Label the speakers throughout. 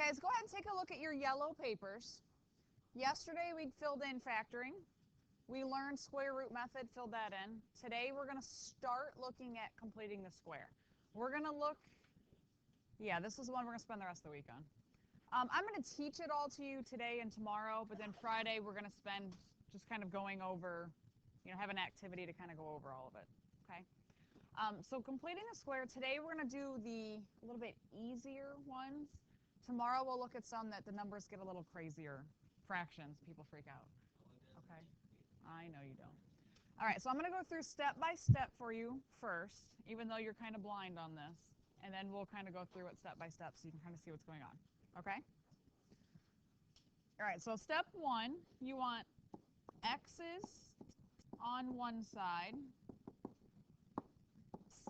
Speaker 1: guys, go ahead and take a look at your yellow papers. Yesterday we filled in factoring. We learned square root method, filled that in. Today we're going to start looking at completing the square. We're going to look, yeah, this is the one we're going to spend the rest of the week on. I'm going to teach it all to you today and tomorrow, but then Friday we're going to spend just kind of going over, have an activity to kind of go over all of it, okay? So completing the square, today we're going to do the a little bit easier ones. Tomorrow we'll look at some that the numbers get a little crazier. Fractions, people freak out. Okay, I know you don't. All right, so I'm going to go through step by step for you first, even though you're kind of blind on this. And then we'll kind of go through it step by step so you can kind of see what's going on. Okay? All right, so step one, you want x's on one side,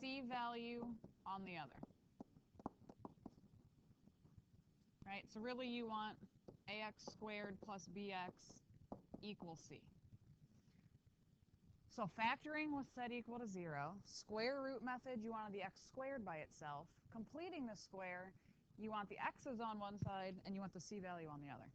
Speaker 1: c value on the other. Right? So really you want ax squared plus bx equals c. So factoring was set equal to 0. Square root method, you wanted the x squared by itself. Completing the square, you want the x's on one side and you want the c value on the other.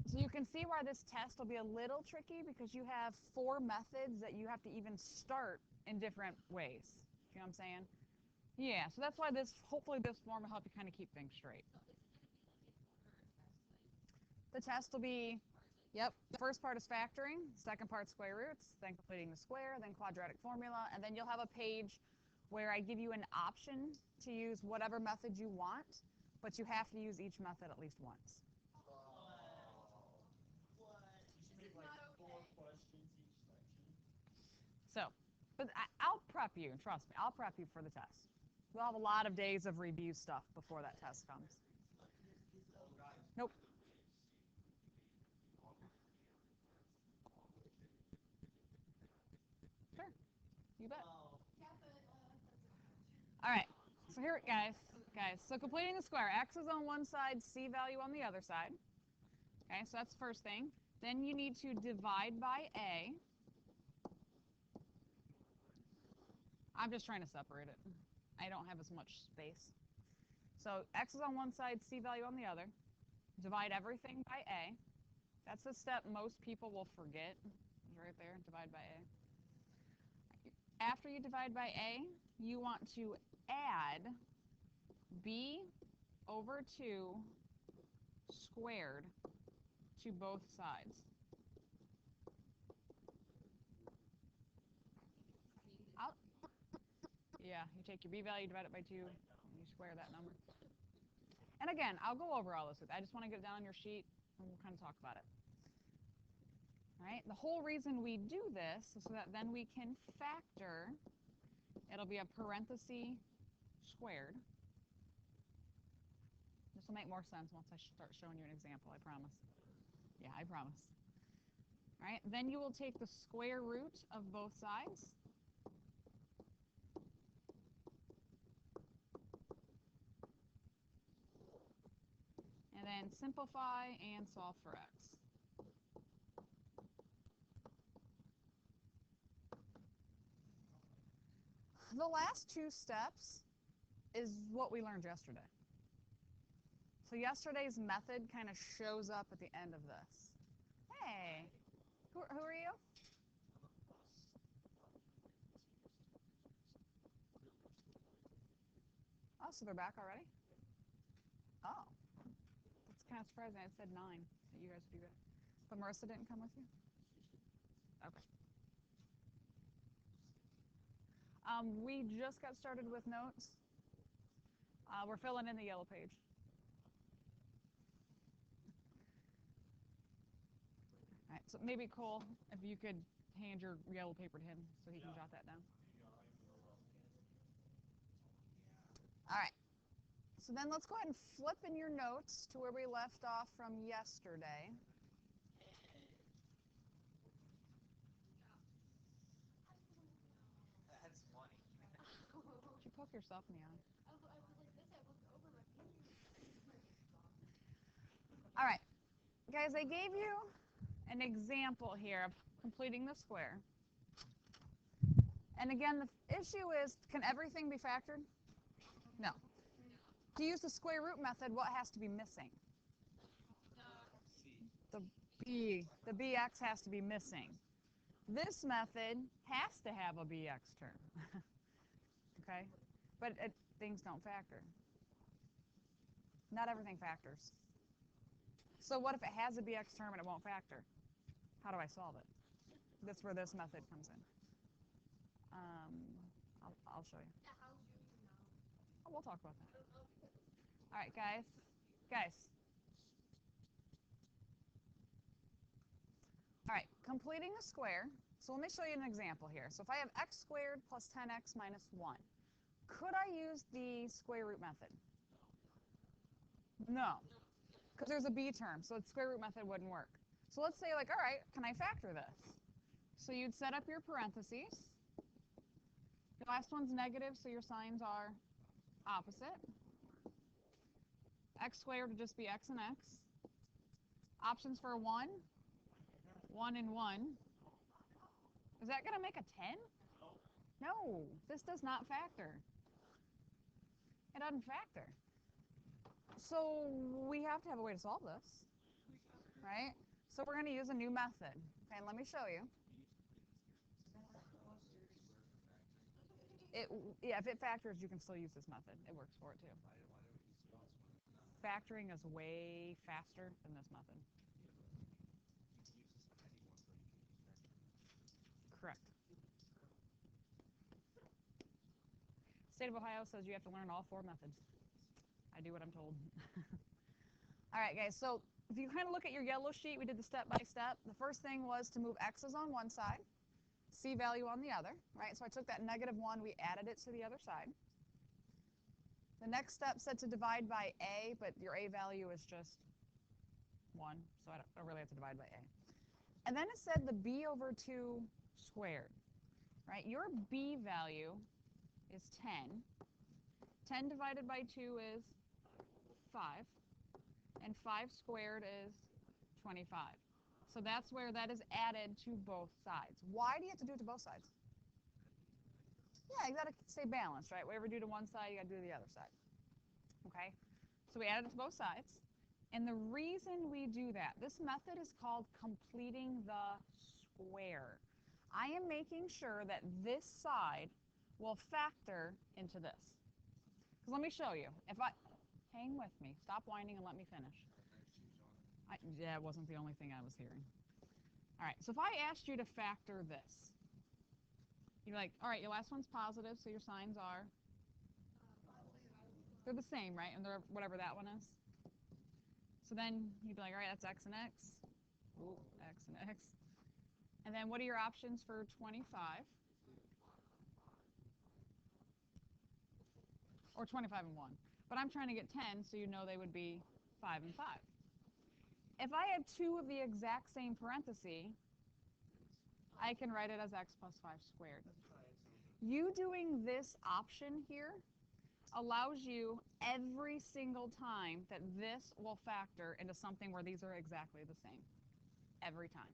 Speaker 1: So you can see why this test will be a little tricky because you have 4 methods that you have to even start in different ways. You know what I'm saying? Yeah, so that's why hopefully this form will help you kind of keep things straight. The test will be, yep, the first part is factoring, second part square roots, then completing the square, then quadratic formula, and then you'll have a page where I give you an option to use whatever method you want, but you have to use each method at least once. So, but I'll prep you, trust me, I'll prep you for the test. We'll have a lot of days of review stuff before that test comes. Nope. Sure, you bet. All right, so here, guys, so completing the square, x is on one side, c value on the other side. Okay, so that's the first thing. Then you need to divide by a. I'm just trying to separate it. I don't have as much space. So x is on one side, c value on the other. Divide everything by a. That's the step most people will forget. It's right there, divide by a. After you divide by a, you want to add b over 2 squared to both sides. Yeah, you take your b value, divide it by 2, and you square that number. And again, I'll go over all this with you. I just want to get it down on your sheet, and we'll kind of talk about it. All right, the whole reason we do this is so that then we can factor. It'll be a parenthesis squared. This will make more sense once I start showing you an example, I promise. Yeah, I promise. All right, then you will take the square root of both sides. And then simplify and solve for x. The last 2 steps is what we learned yesterday. So yesterday's method kind of shows up at the end of this. Hey, who are you? Oh, so they're back already? Oh, that's kind of surprising. I said 9 that you guys would be back. But Marissa didn't come with you? Okay. We just got started with notes. We're filling in the yellow page. All right, so maybe Cole, if you could hand your yellow paper to him so he can jot that down. All right. So then let's go ahead and flip in your notes to where we left off from yesterday.
Speaker 2: That's funny.
Speaker 1: Did you poke yourself in the eye?
Speaker 3: I was like this, I looked over my fingers.
Speaker 1: All right. Guys, I gave you an example here of completing the square. And again, the issue is, can everything be factored? No. To use the square root method, what has to be missing? The the bx has to be missing. This method has to have a bx term. Okay? But things don't factor. Not everything factors. So what if it has a bx term and it won't factor? How do I solve it? That's where this method comes in. I'll show you. Oh, we'll talk about that. All right, guys. All right, completing a square. So let me show you an example here. So if I have x squared plus 10x minus 1, could I use the square root method? No, because there's a b term, so the square root method wouldn't work. So let's say, like, all right, can I factor this? So you'd set up your parentheses. The last one's negative, so your signs are opposite. X squared would just be x and x. Options for 1, 1 and 1. Is that going to make a 10? No, this does not factor. It doesn't factor. So we have to have a way to solve this, right? So we're going to use a new method. Okay, let me show you. Yeah, if it factors, you can still use this method. It works for it too. Factoring is way faster than this method. Correct. State of Ohio says you have to learn all 4 methods. I do what I'm told. All right, guys, so if you kind of look at your yellow sheet, we did the step-by-step. The first thing was to move x's on one side, c value on the other, right? So I took that -1, we added it to the other side. The next step said to divide by a, but your a value is just 1, so I don't really have to divide by a. And then it said the b over 2 squared, right? Your b value is 10. 10 divided by 2 is 5. And 5 squared is 25. So that's where that is added to both sides. Why do you have to do it to both sides? Yeah, you got to stay balanced, right? Whatever you do to one side, you got to do to the other side. Okay? So we added it to both sides. And the reason we do that, this method is called completing the square. I am making sure that this side will factor into this. Because let me show you. If I hang with me, stop whining and let me finish. Yeah, it wasn't the only thing I was hearing. All right, so if I asked you to factor this, you're like, all right, your last one's positive, so your signs are, they're the same, right? And they're whatever that one is. So then you'd be like, all right, that's x and x. Ooh, x and x. And then what are your options for 25? Or 25 and 1. But I'm trying to get 10, so you know they would be 5 and 5. If I had 2 of the exact same parenthesis, I can write it as x plus 5 squared. You doing this option here allows you every single time that this will factor into something where these are exactly the same. Every time.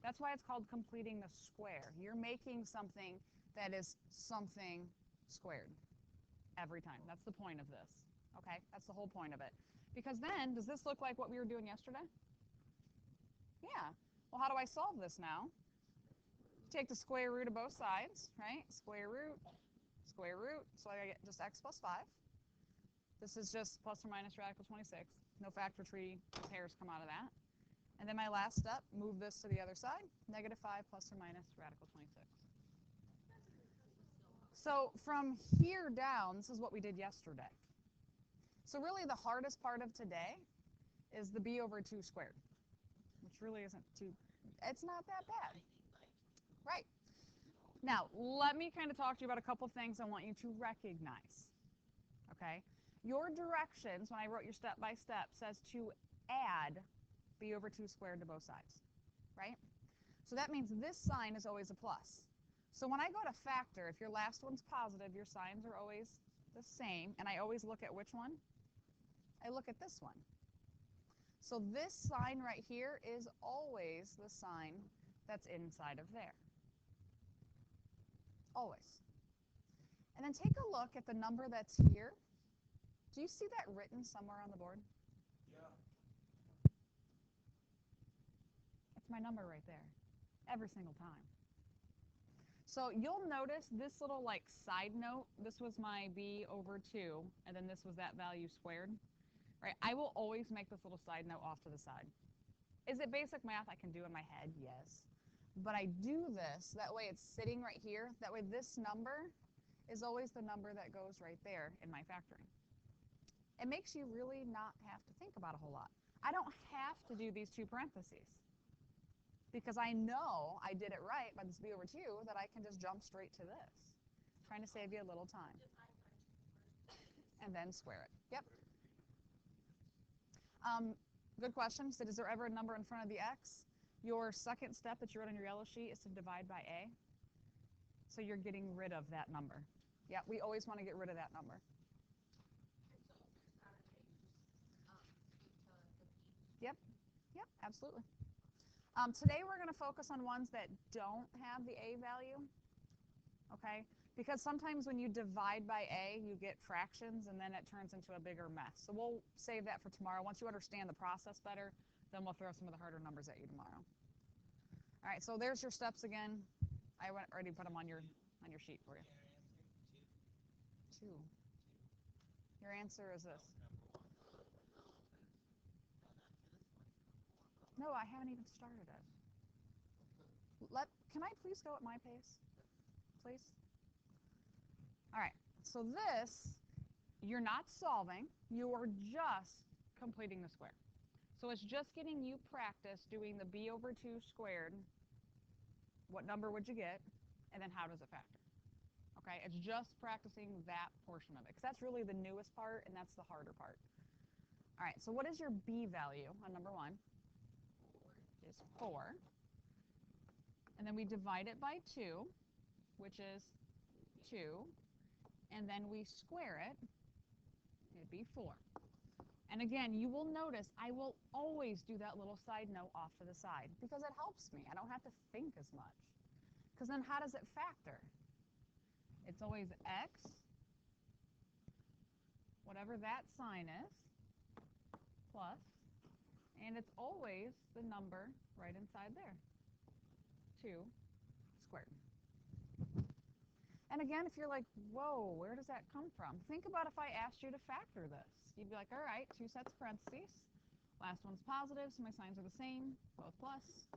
Speaker 1: That's why it's called completing the square. You're making something that is something squared every time. That's the point of this. Okay? That's the whole point of it. Because then, does this look like what we were doing yesterday? Yeah. Well, how do I solve this now? Take the square root of both sides, right? Square root. So I get just x plus 5. This is just plus or minus radical 26. No factor tree pairs come out of that. And then my last step, move this to the other side. -5 plus or minus radical 26. So from here down, this is what we did yesterday. So really the hardest part of today is the b over 2 squared, which really isn't too, it's not that bad. Right. Now, let me kind of talk to you about a couple things I want you to recognize. Okay? Your directions, when I wrote your step-by-step, says to add b over 2 squared to both sides. Right? So that means this sign is always a plus. So when I go to factor, if your last one's positive, your signs are always the same. And I always look at which one? I look at this one. So this sign right here is always the sign that's inside of there. Always. And then take a look at the number that's here Do you see that written somewhere on the board?
Speaker 2: Yeah.
Speaker 1: It's my number right there, every single time. So you'll notice this little like side note, this was my b over 2, and then this was that value squared. Right? I will always make this little side note off to the side. Is it basic math I can do in my head? Yes. But I do this, that way it's sitting right here. That way this number is always the number that goes right there in my factoring. It makes you really not have to think about a whole lot. I don't have to do these two parentheses, because I know I did it right by this b over 2, that I can just jump straight to this. Trying to save you a little time. And then square it. Yep. Good question. So is there ever a number in front of the x? Your second step that you wrote on your yellow sheet is to divide by a. So you're getting rid of that number. Yeah, we always want to get rid of that number. Yep, yep, absolutely. Today we're going to focus on ones that don't have the a value, okay? Because sometimes when you divide by a, you get fractions, and then it turns into a bigger mess. So we'll save that for tomorrow. Once you understand the process better, then we'll throw some of the harder numbers at you tomorrow. All right, so there's your steps again. I already put them on your sheet for you. 2. Your answer is this. No, I haven't even started it. Can I please go at my pace? Please? All right, so this, you're not solving. You are just completing the square. So it's just getting you practice doing the b over 2 squared. What number would you get? And then how does it factor? Okay, it's just practicing that portion of it, because that's really the newest part, and that's the harder part. All right, so what is your b value on number 1? Is 4. And then we divide it by 2, which is 2. And then we square it. It'd be 4. And again, you will notice I will always do that little side note off to the side, because it helps me. I don't have to think as much. Because then how does it factor? It's always x, whatever that sign is, plus, and it's always the number right inside there, 2 squared. And again, if you're like, whoa, where does that come from? Think about if I asked you to factor this. You'd be like, all right, 2 sets of parentheses. Last one's positive, so my signs are the same, both plus.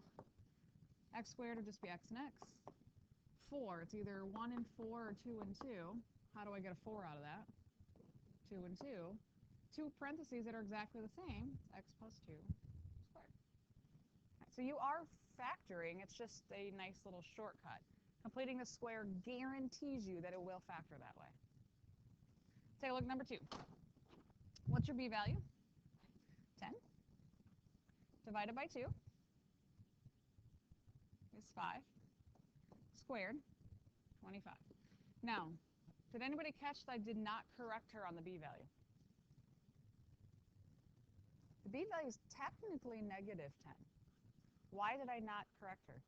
Speaker 1: X squared would just be x and x. 4, it's either 1 and 4 or 2 and 2. How do I get a 4 out of that? 2 and 2. 2 parentheses that are exactly the same, x plus 2 squared. Right, so you are factoring, it's just a nice little shortcut. Completing the square guarantees you that it will factor that way. Take a look at number 2. What's your b value? 10. Divided by 2 is 5. Squared, 25. Now, did anybody catch that I did not correct her on the b value? The b value is technically negative 10. Why did I not correct her?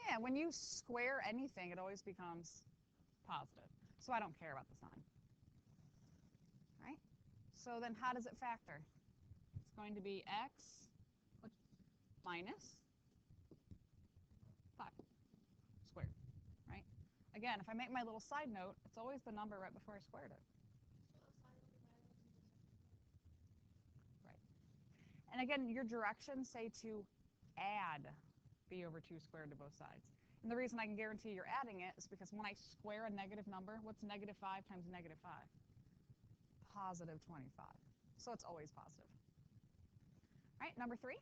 Speaker 1: Yeah, when you square anything, it always becomes positive. So I don't care about the sign. All right? So then how does it factor? It's going to be x minus 5 squared, right? Again, if I make my little side note, it's always the number right before I squared it. Right. And again, your directions say to add b over 2 squared to both sides. And the reason I can guarantee you're adding it is because when I square a negative number, what's negative 5 times negative 5? Positive 25. So it's always positive. All right, number 3.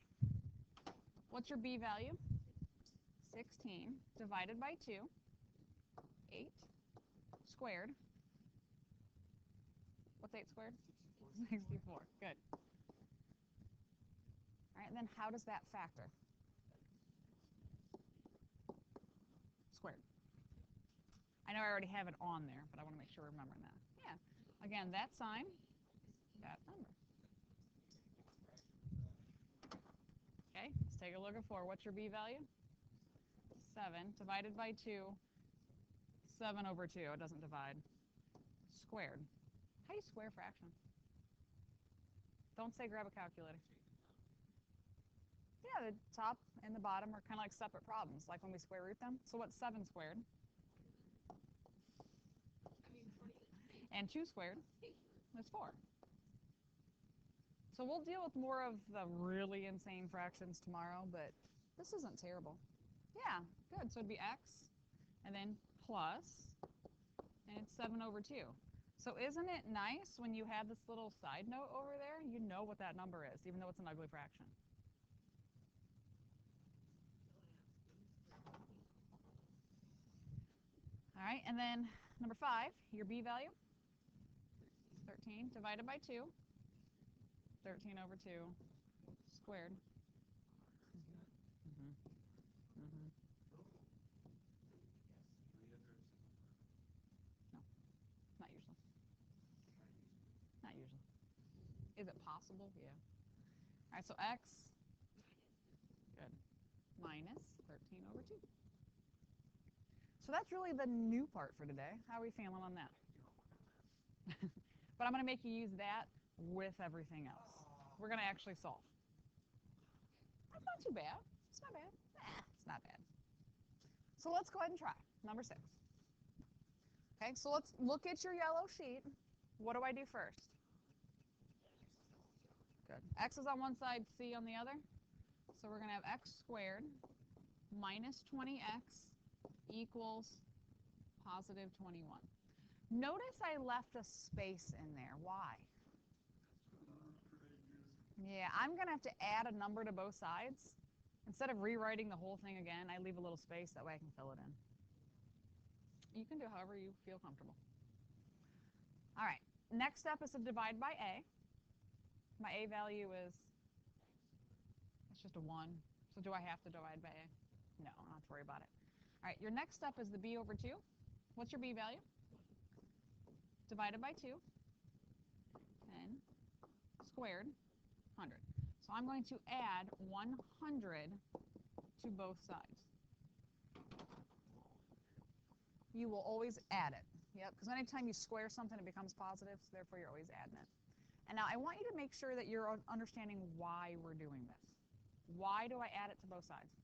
Speaker 1: What's your b value? 16 divided by 2, 8 squared. What's 8 squared? 64. Good. All right, and then how does that factor? Squared. I know I already have it on there, but I want to make sure we're remembering that. Yeah. Again, that sign, that number. Okay, let's take a look at 4. What's your b value? 7 divided by 2, 7 over 2. It doesn't divide. squared. How do you square fraction? Don't say grab a calculator. Yeah, the top and the bottom are kind of like separate problems, like when we square root them. So what's 7 squared? And 2 squared is 4. So we'll deal with more of the really insane fractions tomorrow, but this isn't terrible. Yeah, good. So it'd be x, and then plus, and it's 7 over 2. So isn't it nice when you have this little side note over there? You know what that number is, even though it's an ugly fraction. All right, and then number 5, your b value, 13 divided by 2, 13 over 2 squared. Mm-hmm. Mm-hmm. No, not usually. Not usually. Is it possible? Yeah. All right, so x, good, minus 13 over 2. So that's really the new part for today. How are we feeling on that? But I'm going to make you use that with everything else. We're going to actually solve. That's not too bad. It's not bad. It's not bad. So let's go ahead and try. Number 6. Okay, so let's look at your yellow sheet. What do I do first? Good. X is on one side, c on the other. So we're going to have x squared minus 20x equals positive 21. Notice I left a space in there. Why? Yeah, I'm going to have to add a number to both sides. Instead of rewriting the whole thing again, I leave a little space. That way I can fill it in. You can do however you feel comfortable. All right, next step is to divide by a. My a value is, it's just a 1. So do I have to divide by a? No, I don't have to worry about it. All right, your next step is the b over 2. What's your b value? Divided by 2. 10 squared, 100. So I'm going to add 100 to both sides. You will always add it. Yep, because anytime you square something, it becomes positive, so therefore you're always adding it. And now I want you to make sure that you're understanding why we're doing this. Why do I add it to both sides?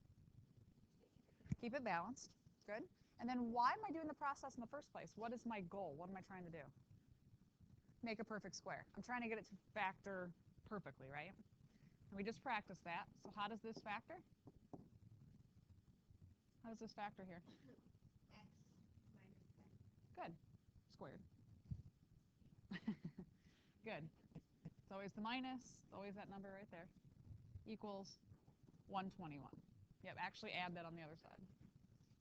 Speaker 1: Keep it balanced. Good. And then why am I doing the process in the first place? What is my goal? What am I trying to do? Make a perfect square. I'm trying to get it to factor perfectly, right? And we just practiced that. So how does this factor? How does this factor here?
Speaker 3: X minus 10.
Speaker 1: Good. Squared. Good. It's always the minus. It's always that number right there. Equals 121. Yep, actually add that on the other side.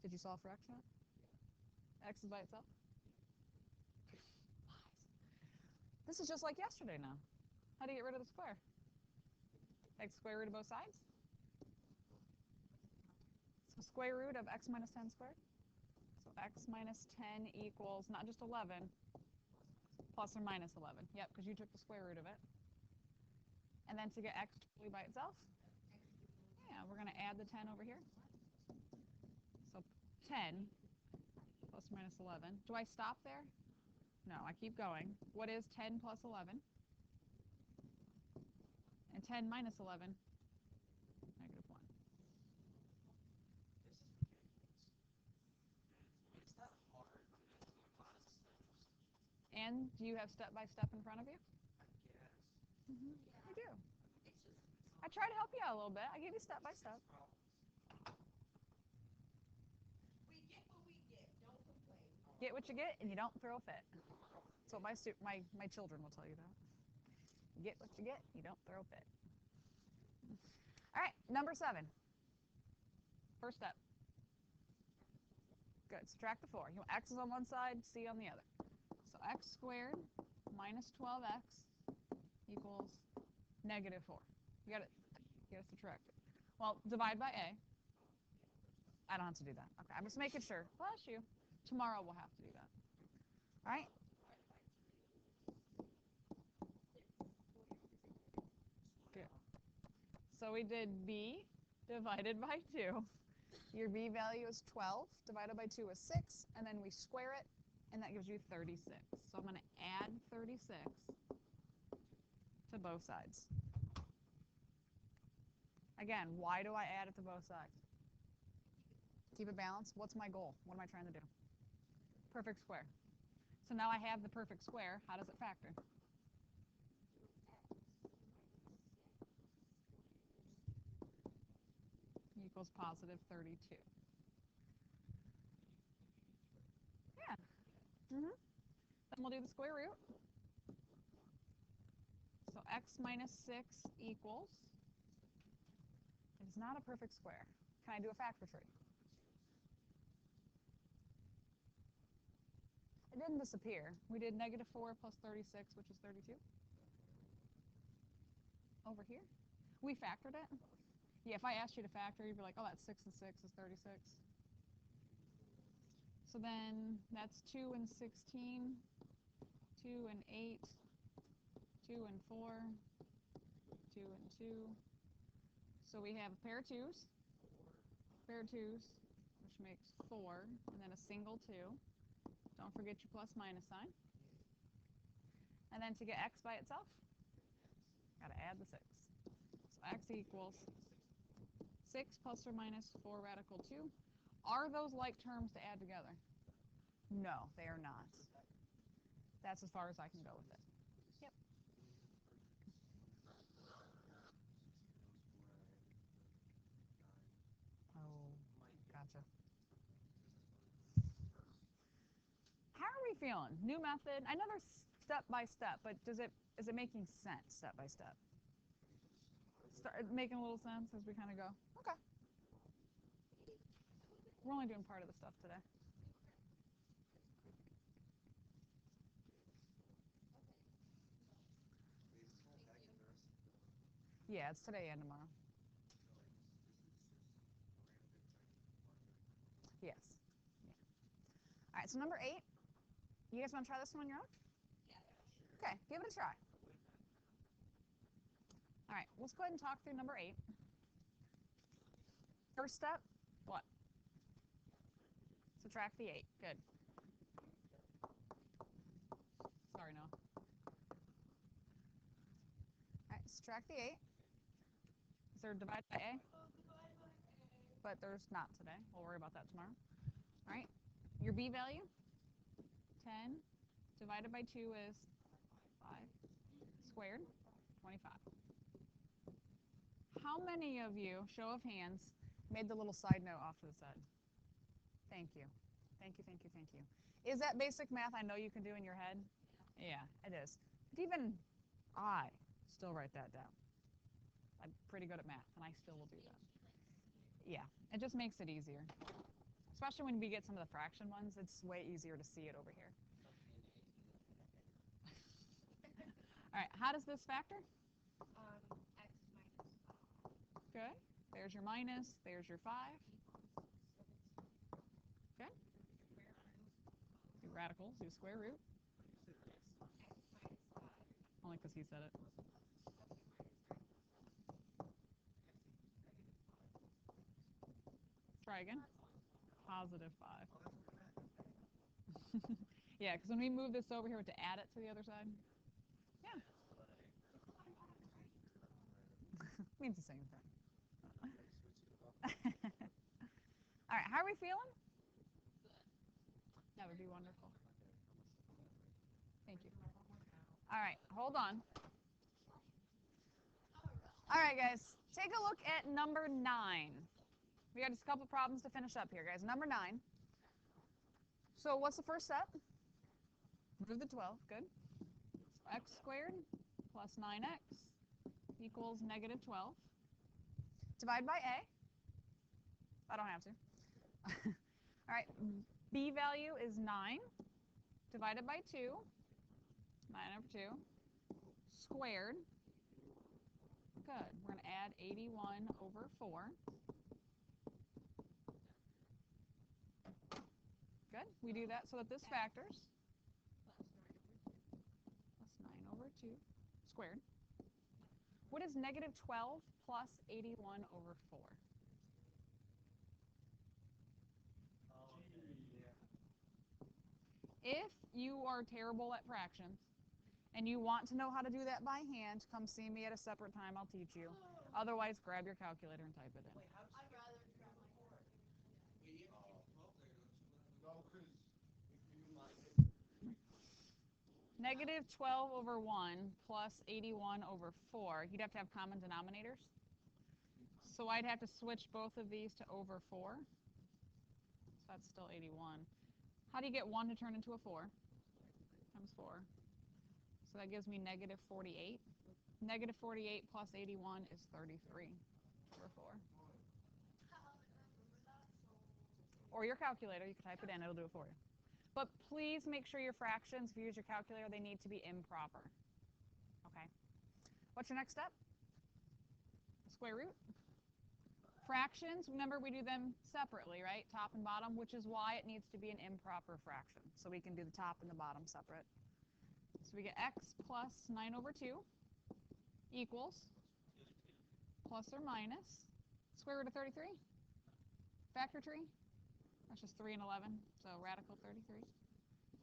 Speaker 1: Did you solve for x yet? X is by itself? This is just like yesterday now. How do you get rid of the square? Take the square root of both sides? So square root of x minus 10 squared. So x minus 10 equals not just 11, plus or minus 11. Yep, because you took the square root of it. And then to get x totally by itself, yeah, we're going to add the 10 over here. So 10 plus or minus 11. Do I stop there? No, I keep going. What is 10 plus 11? And 10 minus 11? Negative 1. And do you have step-by-step in front of you? Mm-hmm. You do. I try to help you out a little bit. I give you step-by-step.
Speaker 3: We get what we get. Don't complain.
Speaker 1: Get what you get, and you don't throw a fit. That's what my children will tell you that. You get what you get, you don't throw a fit. All right, number 7. First step. Good. Subtract the 4. You know, x is on one side, c on the other. So x squared minus 12x equals negative 4. You got to subtract it. Well, divide by a. I don't have to do that. Okay, I'm just making sure. Bless you. Tomorrow we'll have to do that. All right? Good. So we did b divided by 2. Your b value is 12. Divided by 2 is 6. And then we square it. and that gives you 36. So I'm going to add 36 to both sides. Again, why do I add it to both sides? Keep it balanced. What's my goal? What am I trying to do? Perfect square. So now I have the perfect square. How does it factor? Equals positive 32. Yeah. Then we'll do the square root. So x minus 6 equals, it is not a perfect square. Can I do a factor tree? It didn't disappear. We did negative 4 plus 36, which is 32. Over here. We factored it. Yeah, if I asked you to factor, you'd be like, oh, that's 6 and 6 is 36. So then that's 2 and 16, 2 and 8, 2 and 4, 2 and 2. So we have a pair of 2's, which makes 4, and then a single 2. Don't forget your plus minus sign. And then to get x by itself, got to add the 6. So x equals 6 plus or minus 4 radical 2. Are those like terms to add together? No, they are not. That's as far as I can go with it. Yep. Oh, gotcha. How are we feeling? New method. I know there's step by step, but is it making sense step by step? Start making a little sense as we kind of go. Okay. We're only doing part of the stuff today. Yeah, it's today and tomorrow. Yes. Yeah. All right, so number 8. You guys want to try this one on your own? Okay, give it a try. All right, let's go ahead and talk through number 8. First step, what? Subtract the 8. Good. Sorry, Noah. All right, subtract the 8. Is there a divide by A? But there's not today. We'll worry about that tomorrow. All right, your B value, 10 divided by 2 is 5 squared, 25. How many of you, show of hands, made the little side note off to the side? Thank you. Thank you, thank you, thank you. Is that basic math I know you can do in your head? Yeah, it is. But even I still write that down. I'm pretty good at math, and I still will do that. Yeah, it just makes it easier. Especially when we get some of the fraction ones, it's way easier to see it over here. All right, how does this factor?
Speaker 3: X minus 5.
Speaker 1: Good. There's your minus. There's your 5. Okay. Do radicals. Do square root.
Speaker 3: X minus 5.
Speaker 1: Only because he said it. Try again. Positive 5. Yeah, because when we move this over here, we have to add it to the other side. Yeah. Means the same thing. All right, how are we feeling? That would be wonderful. Thank you. All right, hold on. All right, guys, take a look at number 9. We got just a couple problems to finish up here, guys. Number 9. So what's the first step? Move the 12. Good. So x squared plus 9x equals negative 12. Divide by a. I don't have to. All right, b value is 9 divided by 2. 9 over 2 squared. Good. We're going to add 81 over 4. Good. We do that so that this factors. Plus 9 over 2 squared. What is negative 12 plus 81 over 4? If you are terrible at fractions and you want to know how to do that by hand, come see me at a separate time. I'll teach you. Otherwise, grab your calculator and type it in.
Speaker 3: I'd rather grab my phone.
Speaker 1: Negative 12 over 1 plus 81 over 4. You'd have to have common denominators. So I'd have to switch both of these to over 4. So that's still 81. How do you get 1 to turn into a 4? Times 4. So that gives me negative 48. Negative 48 plus 81 is 33 over 4. Or your calculator, you can type it in, it'll do it for you. But please make sure your fractions, if you use your calculator, they need to be improper. Okay? What's your next step? Square root. Fractions, remember we do them separately, right? Top and bottom, which is why it needs to be an improper fraction. So we can do the top and the bottom separate. So we get x plus 9 over 2 equals plus or minus square root of 33. Factor tree. That's just 3 and 11, so radical 33.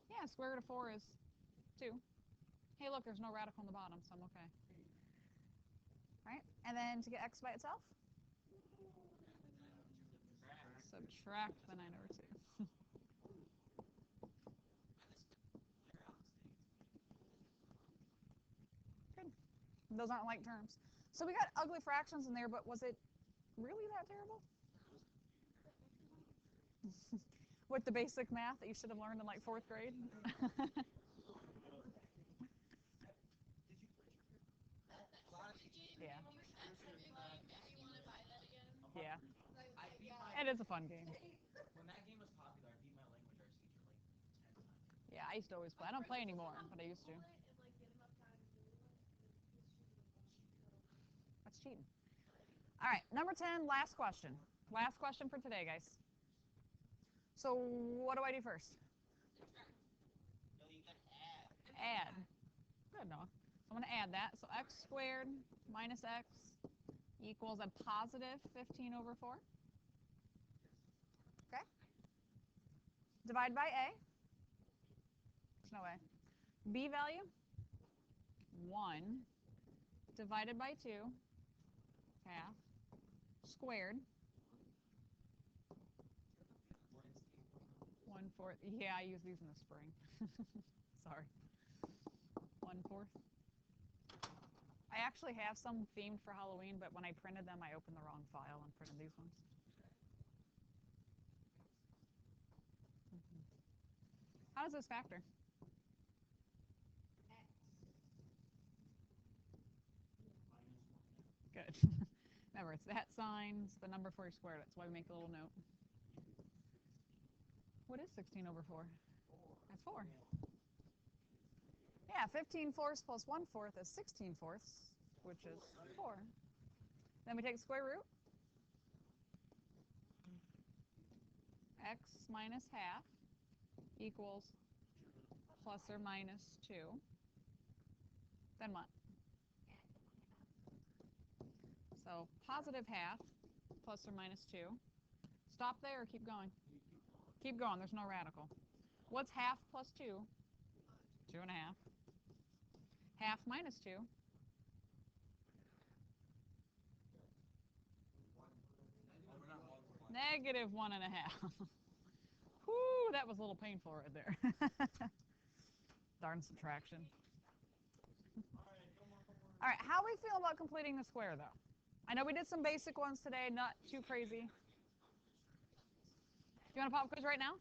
Speaker 1: Yeah, square root of 4 is 2. Hey, look, there's no radical in the bottom, so I'm okay. All right, and then to get x by itself, subtract the 9 over 2. Good. Those aren't like terms. So we got ugly fractions in there, but was it really that terrible? With the basic math that you should have learned in like 4th grade? Yeah. Yeah. It is a fun game.
Speaker 2: When that game was popular, I beat my language arts teacher like 10 times.
Speaker 1: Yeah, I used to always play. I don't play anymore, but I used to. That's cheating. All right, number 10, last question. Last question for today, guys. So what do I do first?
Speaker 2: No, you can add.
Speaker 1: Add. Good, Noah. So I'm going to add that. So x squared minus x equals a positive 15 over 4. Okay. Divide by a. There's no a. B value, 1 divided by 2, half, squared, 1/4. Yeah, I use these in the spring. Sorry. 1/4. I actually have some themed for Halloween, but when I printed them, I opened the wrong file and printed these ones. How does this factor? Good. Remember, it's that sign, it's the number 4 squared. That's why we make a little note. What is 16 over 4? That's 4. Yeah, 15 fourths plus 1/4 is 16 fourths, which is 4. Then we take the square root. X minus half equals plus or minus 2. Then what? So positive half plus or minus 2. Stop there or keep going? Keep going. There's no radical. What's half plus 2? 2 1/2. Half minus 2. Negative 1/2. Whoo, that was a little painful right there. Darn subtraction. All right, how we feel about completing the square, though? I know we did some basic ones today, not too crazy. Do you want a pop quiz right now?